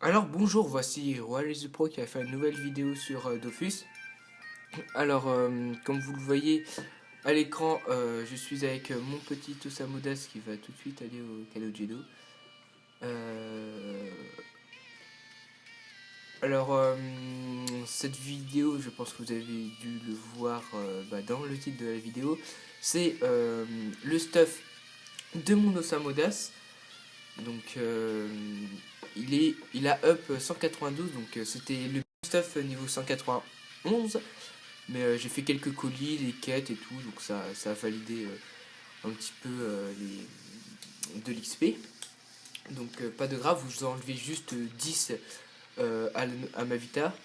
Alors bonjour, voici Royal Pro qui a fait une nouvelle vidéo sur Dofus. Alors comme vous le voyez à l'écran, je suis avec mon petit Tosamodas qui va tout de suite aller au Kalojido. Euh, alors cette vidéo, je pense que vous avez dû le voir dans le titre de la vidéo, c'est le stuff de mon Osamodas. Donc il a up 192, donc c'était le stuff niveau 191. Mais j'ai fait quelques colis, des quêtes et tout, donc ça a validé un petit peu de l'XP. Donc pas de grave, vous enlevez juste 10 à ma Vita,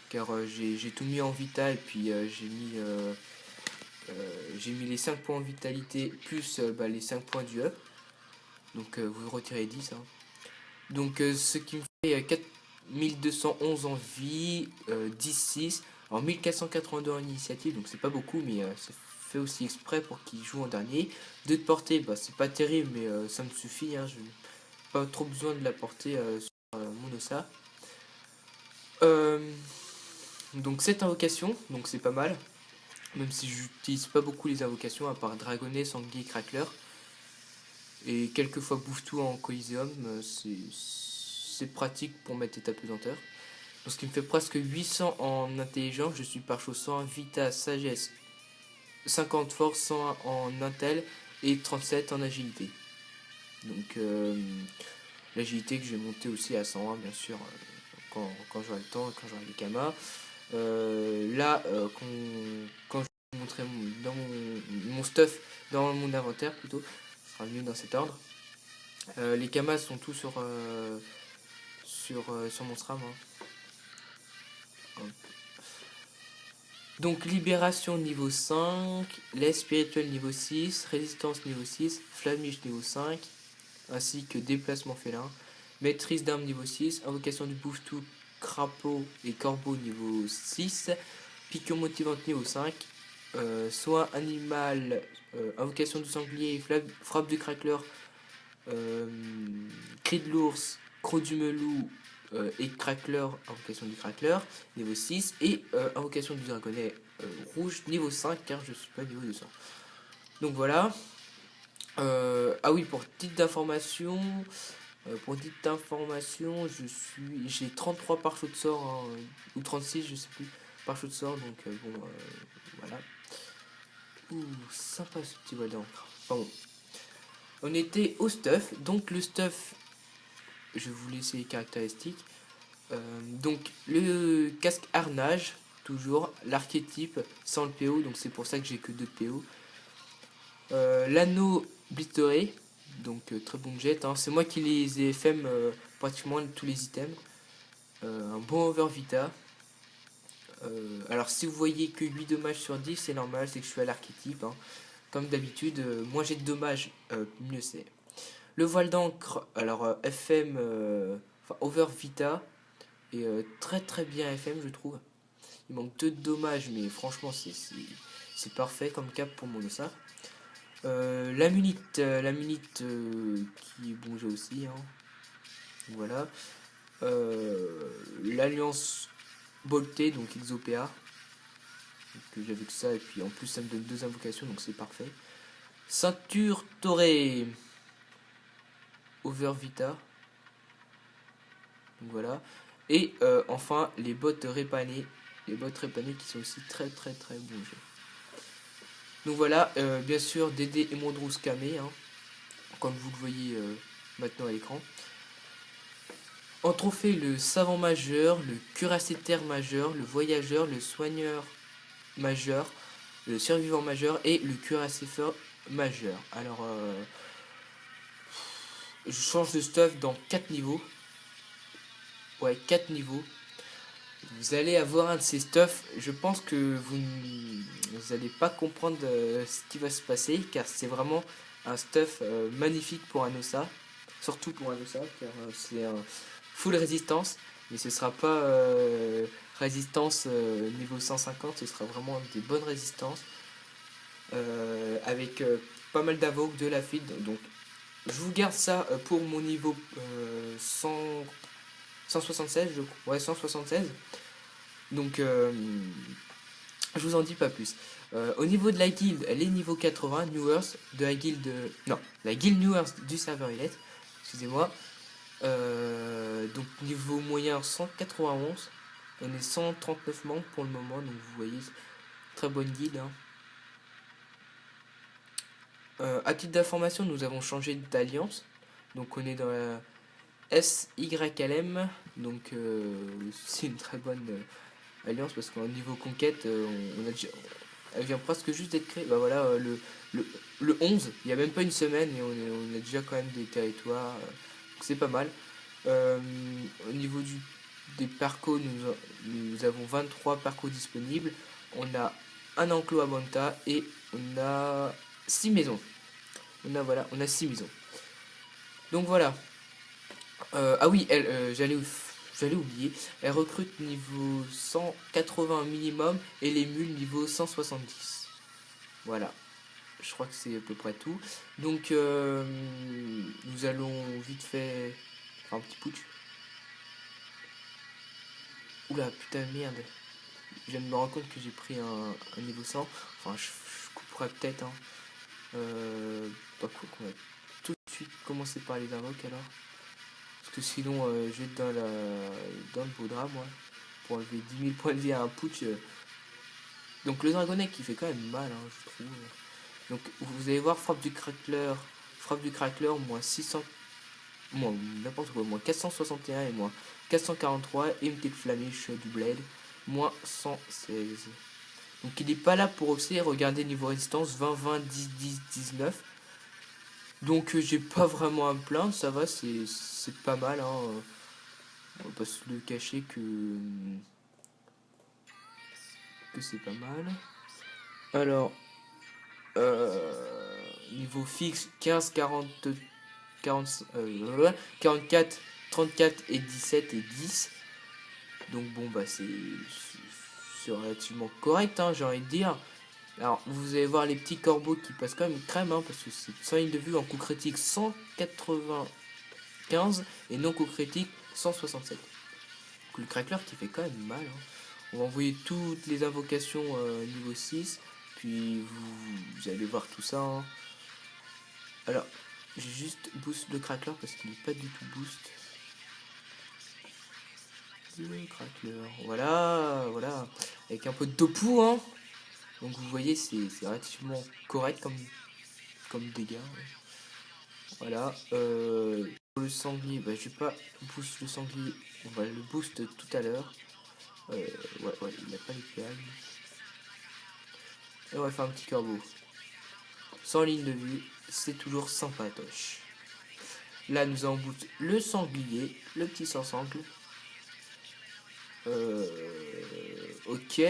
car j'ai tout mis en Vita et puis j'ai mis les 5 points en vitalité plus les 5 points du up. Donc vous retirez 10. Hein. Donc ce qui me fait 4211 en vie, 10-6, alors 1482 en initiative, donc c'est pas beaucoup, mais c'est fait aussi exprès pour qu'il joue en dernier. 2 de portée, bah, c'est pas terrible, mais ça me suffit, hein, je n'ai pas trop besoin de la portée sur mon Ossa. Euh, donc cette invocation, donc c'est pas mal, même si j'utilise pas beaucoup les invocations, à part Dragonnet, Sanglier, Crackler. Et quelquefois bouffe tout en Coliseum, c'est pratique pour mettre ta pesanteur. Donc ce qui me fait presque 800 en intelligence, je suis par chose 101 Vita, Sagesse, 50 force, 101 en intel et 37 en agilité. Donc l'agilité que je vais monter aussi à 101 bien sûr quand j'aurai le temps, quand j'aurai les kamas. Quand je vais vous montrer dans mon stuff, dans mon inventaire plutôt, ce sera mieux dans cet ordre. Les kamas sont tous sur mon SRAM. Hein. Donc libération niveau 5, l'aise spirituelle niveau 6, résistance niveau 6, flamiche niveau 5, ainsi que déplacement félin, maîtrise d'armes niveau 6, invocation du bouffe-tout, crapaud et corbeau niveau 6, piqûre motivante niveau 5, soin animal, invocation du sanglier, frappe du crackler, euh, cri de l'ours, croc du melou et crackler, invocation du crackler, niveau 6, et invocation du dragonnet rouge, niveau 5, car je suis pas niveau 200. Donc voilà. Ah oui, pour titre d'information, j'ai 33 par de sort, hein, ou 36, je sais plus, par de sort, donc voilà. Ouh, sympa ce petit voile d'encre. Enfin bon. On était au stuff, donc le stuff, je vais vous laisser les caractéristiques. Donc le casque harnage, toujours, l'archétype sans le PO, donc c'est pour ça que j'ai que 2 de PO. L'anneau blisteré, donc très bon jet, hein. C'est moi qui les ai FM pratiquement tous les items. Un bon over vita. Alors si vous voyez que 8 dommages sur 10, c'est normal, c'est que je suis à l'archétype. Hein. Comme d'habitude, moins j'ai de dommages, mieux c'est. Le voile d'encre, alors FM, enfin over vita, et très très bien FM je trouve. Il manque 2 de dommages, mais franchement c'est parfait comme cap pour mon Ossa. La munite qui est bon jeu aussi. Hein. Voilà. L'alliance boltée, donc XOPA. Que j'avais que ça, et puis en plus ça me donne 2 invocations, donc c'est parfait. Ceinture Toré. Over Vita. Donc voilà. Et enfin les bottes répanées. Les bottes répanées qui sont aussi très très très bons jeux. Donc voilà, bien sûr Dédé et Mondrous Kamé, hein, comme vous le voyez maintenant à l'écran. En trophée, le savant majeur, le cuirassé-terre majeur, le voyageur, le soigneur majeur, le survivant majeur et le cuirassé-feu majeur. Alors, je change de stuff dans 4 niveaux. Ouais, 4 niveaux. Vous allez avoir un de ces stuffs. Je pense que vous n'allez pas comprendre ce qui va se passer, car c'est vraiment un stuff magnifique pour un Ossa. Surtout pour un Ossa, car c'est un full résistance. Mais ce sera pas résistance niveau 150, ce sera vraiment des bonnes résistances. Avec pas mal d'invoques, de la feed. Donc je vous garde ça pour mon niveau 100. 176, je crois. Ouais, 176. Donc, je vous en dis pas plus. Au niveau de la guilde, elle est niveau 80, New Earth, de la guilde... Non, la guilde New Earth du serveur Elite, excusez-moi. Donc, niveau moyen 191. On est 139 membres pour le moment, donc vous voyez, très bonne guilde. Hein. À titre d'information, nous avons changé d'alliance. Donc, on est dans la SYLM. Donc, c'est une très bonne alliance parce qu'au niveau conquête, on a déjà... Elle vient presque juste d'être créée. Bah voilà, le 11, il n'y a même pas une semaine et on a déjà quand même des territoires. C'est pas mal. Au niveau des parcours, nous avons 23 parcours disponibles. On a un enclos à Banta et on a 6 maisons. On a 6 maisons. Donc voilà. Ah oui, j'allais oublier. Elle recrute niveau 180 minimum et les mules niveau 170. Voilà. Je crois que c'est à peu près tout. Donc nous allons vite fait faire un petit putsch. Oula, putain de merde. Je viens de me rendre compte que j'ai pris un niveau 100. Enfin, je couperai peut-être. Hein. Pas quoi qu'on va tout de suite commencer par les invoques alors. Parce que sinon, je vais être dans le beau drap, moi. Pour enlever 10 000 points de vie à un putsch. Donc le dragonnet qui fait quand même mal, hein, je trouve. Donc vous allez voir, frappe du crackler, moins 600. Moins n'importe quoi, moins 461 et moins 443. Et une petite flamiche du blade, moins 116. Donc il n'est pas là pour aussi regardez niveau résistance 20, 20, 10, 10, 19. Donc j'ai pas vraiment à me plaindre, ça va, c'est pas mal. Hein. On va pas se le cacher que c'est pas mal. Alors, niveau fixe 15, 40, 44, 34 et 17 et 10. Donc bon bah c'est relativement correct, hein, j'ai envie de dire. Alors vous allez voir les petits corbeaux qui passent quand même crème, hein, parce que c'est 100 lignes de vue en coup critique 195 et non coup critique 167. Donc le crackler qui fait quand même mal. Hein. On va envoyer toutes les invocations niveau 6. Puis vous allez voir tout ça. Hein. Alors, j'ai juste boost le crackler parce qu'il n'est pas du tout boost. Le crackler, voilà. Avec un peu de topu, hein. Donc vous voyez, c'est relativement correct comme dégâts. Voilà. Pour le sanglier, bah, je vais pas boost le sanglier. On va le boost tout à l'heure. Ouais, il n'a pas les PA. Et on va faire un petit corbeau. Sans ligne de vue, c'est toujours sympatoche. Là, nous avons boost le sanglier, le petit sans-sangle. Ok.